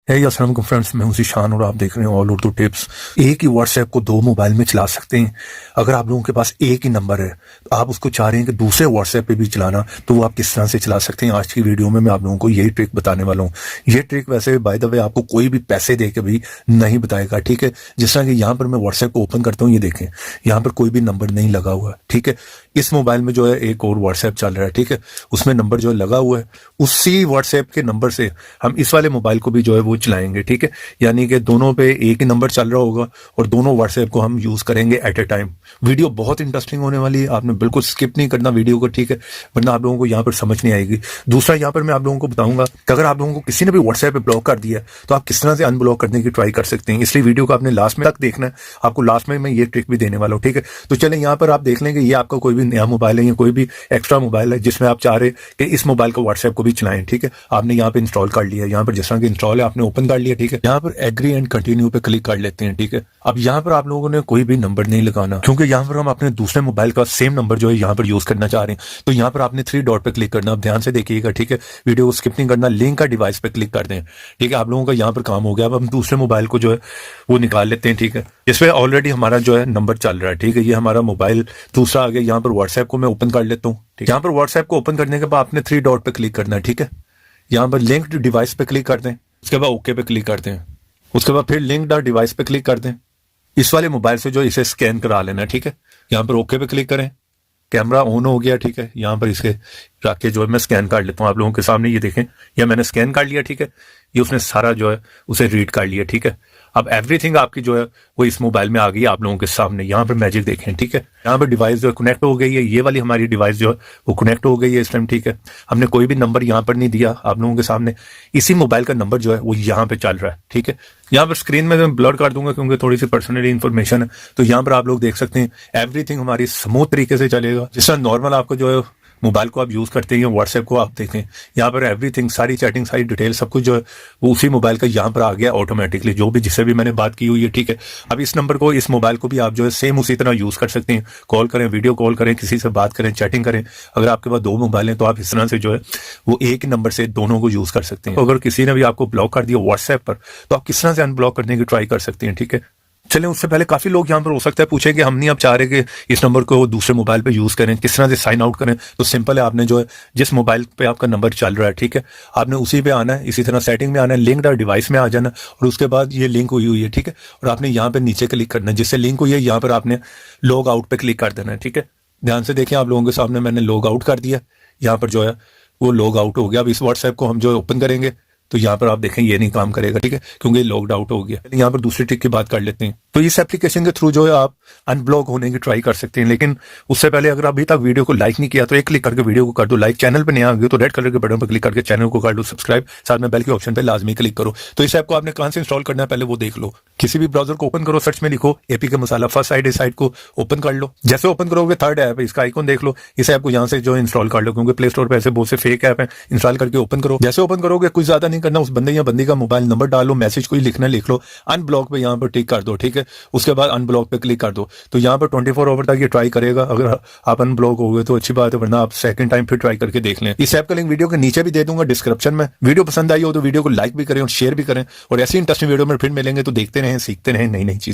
अस्सलाम वालेकुम फ्रेंड्स, मैं हूं ज़ीशान और आप देख रहे हैं ऑल उर्दू टिप्स। एक ही व्हाट्सएप को दो मोबाइल में चला सकते हैं। अगर आप लोगों के पास एक ही नंबर है तो आप उसको चाह रहे हैं कि दूसरे व्हाट्सएप पे भी चलाना, तो वो आप किस तरह से चला सकते हैं। आज की वीडियो में मैं आप लोगों को यही ट्रिक बताने वाला हूँ। ये ट्रिक वैसे बाय द वे आपको कोई भी पैसे दे के भी नहीं बताएगा, ठीक है। जिस तरह कि यहाँ पर मैं व्हाट्सएप को ओपन करता हूँ, ये देखें यहाँ पर कोई भी नंबर नहीं लगा हुआ, ठीक है। इस मोबाइल में जो है एक और व्हाट्सएप चल रहा है, ठीक है, उसमें नंबर जो है लगा हुआ है। उसी व्हाट्सएप के नंबर से हम इस वाले मोबाइल को भी जो है वो चलाएंगे, ठीक है। यानी कि दोनों पे एक ही नंबर चल रहा होगा और दोनों व्हाट्सएप को हम यूज करेंगे एट ए टाइम। वीडियो बहुत इंटरेस्टिंग होने वाली है, आपने बिल्कुल स्किप नहीं करना वीडियो को, ठीक है, वरना आप लोगों को यहाँ पर समझ नहीं आएगी। दूसरा, यहाँ पर मैं आप लोगों को बताऊंगा कि अगर आप लोगों को किसी ने भी व्हाट्सएप पे ब्लॉक कर दिया तो आप किस तरह से अनब्लॉक करने की ट्राई कर सकते हैं। इसलिए वीडियो को आपने लास्ट में तक देखना है, आपको लास्ट में मैं ये ट्रिक भी देने वाला हूँ, ठीक है। तो चले यहाँ पर आप देख लेंगे, ये आपका कोई भी नया मोबाइल है या कोई भी एक्स्ट्रा मोबाइल है जिसमें आप चाह रहे कि इस मोबाइल को व्हाट्सएप को भी चलाएं, ठीक है। आपने यहाँ पे इंस्टॉल कर लिया, यहाँ पर जिस तरह की इंस्टॉल है आपने ओपन कर लिया, ठीक है। यहाँ पर एग्री एंड कंटिन्यू पे क्लिक कर लेते हैं, ठीक है। अब यहाँ पर आप लोगों ने कोई भी नंबर नहीं लगाना, क्योंकि यहाँ पर हम अपने दूसरे मोबाइल का सेम नंबर जो है यहाँ पर यूज करना चाह रहे हैं। तो यहाँ पर आपने 3 डॉट पे क्लिक करना। अब ध्यान से देखिएगा, ठीक है, वीडियो को स्किप नहीं करना। लिंक का डिवाइस पे क्लिक कर दें, ठीक है। आप लोगों का यहाँ पर काम हो गया। अब हम दूसरे मोबाइल को जो है वो निकाल लेते हैं, ठीक है। इसमें ऑलरेडी हमारा जो है नंबर चल रहा है, ठीक है। ये हमारा मोबाइल दूसरा आ गया। यहाँ पर व्हाट्सएप को मैं ओपन कर लेता हूँ, ठीक है। यहाँ पर व्हाट्सएप को ओपन करने के बाद आपने 3 डॉट पे क्लिक करना है, ठीक है। यहाँ पर लिंक डिवाइस पे क्लिक कर दें, उसके बाद ओके पे क्लिक कर दें, उसके बाद फिर लिंक डिवाइस पे क्लिक कर दें। इस वाले मोबाइल से जो इसे स्कैन करा लेना है, ठीक है। यहाँ पर ओके पे क्लिक करें, कैमरा ऑन हो गया, ठीक है। यहाँ पर इसके रख के जो है मैं स्कैन कर लेता हूँ आप लोगों के सामने। ये देखें, ये मैंने स्कैन कर लिया, ठीक है। ये उसने सारा जो है उसे रीड कर लिया, ठीक है। अब एवरीथिंग आपकी जो है वो इस मोबाइल में आ गई आप लोगों के सामने। यहाँ पर मैजिक देखें, ठीक है। यहाँ पर डिवाइस जो है कनेक्ट हो गई है। ये वाली हमारी डिवाइस जो है वो कनेक्ट हो गई है इस टाइम, ठीक है। हमने कोई भी नंबर यहाँ पर नहीं दिया आप लोगों के सामने। इसी मोबाइल का नंबर जो है वो यहाँ पे चल रहा है, ठीक है। यहाँ पर स्क्रीन में मैं ब्लर कर दूंगा क्योंकि थोड़ी सी पर्सनल इन्फॉर्मेशन है। तो यहाँ पर आप लोग देख सकते हैं एवरीथिंग हमारी स्मूथ तरीके से चलेगा। जिस तरह नॉर्मल आपको जो है मोबाइल को आप यूज करते हैं, व्हाट्सएप को आप देखें, यहाँ पर एवरीथिंग, सारी चैटिंग, सारी डिटेल, सब कुछ जो है वो उसी मोबाइल का यहाँ पर आ गया ऑटोमेटिकली, जो भी जिससे भी मैंने बात की हुई है, ठीक है। अब इस नंबर को, इस मोबाइल को भी आप जो है सेम उसी तरह यूज कर सकते हैं। कॉल करें, वीडियो कॉल करें, किसी से बात करें, चैटिंग करें। अगर आपके पास 2 मोबाइल हैं तो आप इस तरह से जो है वो एक ही नंबर से दोनों को यूज कर सकते हैं। अगर किसी ने भी आपको ब्लॉक कर दिया व्हाट्सएप पर तो आप किस तरह से अनब्लॉक करने की ट्राई कर सकते हैं, ठीक है। चलें, उससे पहले काफी लोग यहाँ पर हो सकता है पूछे कि हम नहीं अब चाह रहे कि इस नंबर को दूसरे मोबाइल पे यूज करें, किस तरह से साइन आउट करें। तो सिंपल है, आपने जो है जिस मोबाइल पे आपका नंबर चल रहा है, ठीक है, आपने उसी पे आना है। इसी तरह सेटिंग में आना है, लिंक्ड डिवाइस में आ जाना और उसके बाद ये लिंक हुई है, ठीक है। और आपने यहाँ पे नीचे क्लिक करना है, जिससे लिंक हुई है यहाँ पर आपने लॉग आउट पे क्लिक कर देना है, ठीक है। ध्यान से देखें, आप लोगों के सामने मैंने लॉग आउट कर दिया। यहाँ पर जो है वो लॉग आउट हो गया। अब इस व्हाट्सएप को हम जो है ओपन करेंगे तो यहाँ पर आप देखें ये नहीं काम करेगा, ठीक है, क्योंकि लॉग्ड आउट हो गया। यहाँ पर दूसरी ट्रिक की बात कर लेते हैं। तो इस एप्लीकेशन के थ्रू जो है आप अनब्लॉक होने की ट्राई कर सकते हैं। लेकिन उससे पहले अगर अभी तक वीडियो को लाइक नहीं किया तो एक क्लिक करके वीडियो को कर दो लाइक। चैनल पे नया आ गए तो रेड कलर के बटन पर क्लिक करके चैनल को कर दो सब्सक्राइब। साथ में बेल के ऑप्शन पे लाजमी क्लिक करो। तो इस ऐप को आपने कहां से इंस्टॉल करना है पहले वो देख लो। किसी भी ब्राउजर को ओपन करो, सर्च में लिखो APK मसाला, फर्स्ट साइट को ओपन कर लो। जैसे ओपन करोगे थर्ड ऐप है, इसका आइकन देख लो। इस ऐप को यहाँ से जो इंस्टॉल कर लो, क्योंकि प्ले स्टोर पे ऐसे बहुत से फेक ऐप है। इंस्टॉल करके ओपन करो। जैसे ओपन करोगे कुछ ज्यादा नहीं करना, उस बंदे या बंदी का मोबाइल नंबर डालो, मैसेज कोई लिखना लिख लो, अनब्लॉक पे यहाँ पर टिक कर दो, ठीक है। उसके बाद अनब्लॉक पे क्लिक कर दो। तो यहाँ पर 24 आवर तक ये ट्राई करेगा। अगर आप अनब्लॉक हो गए तो अच्छी बात है, वरना आप सेकंड टाइम फिर ट्राई करके देख लें। इस ऐप का लिंक वीडियो के नीचे भी दे दूंगा डिस्क्रिप्शन में। वीडियो पसंद आई हो तो वीडियो को लाइक भी करें और शेयर भी करें। और ऐसी इंटरेस्टिंग वीडियो में फिर मिलेंगे। तो देखते रहें, सीखते रहें नई नई चीजें।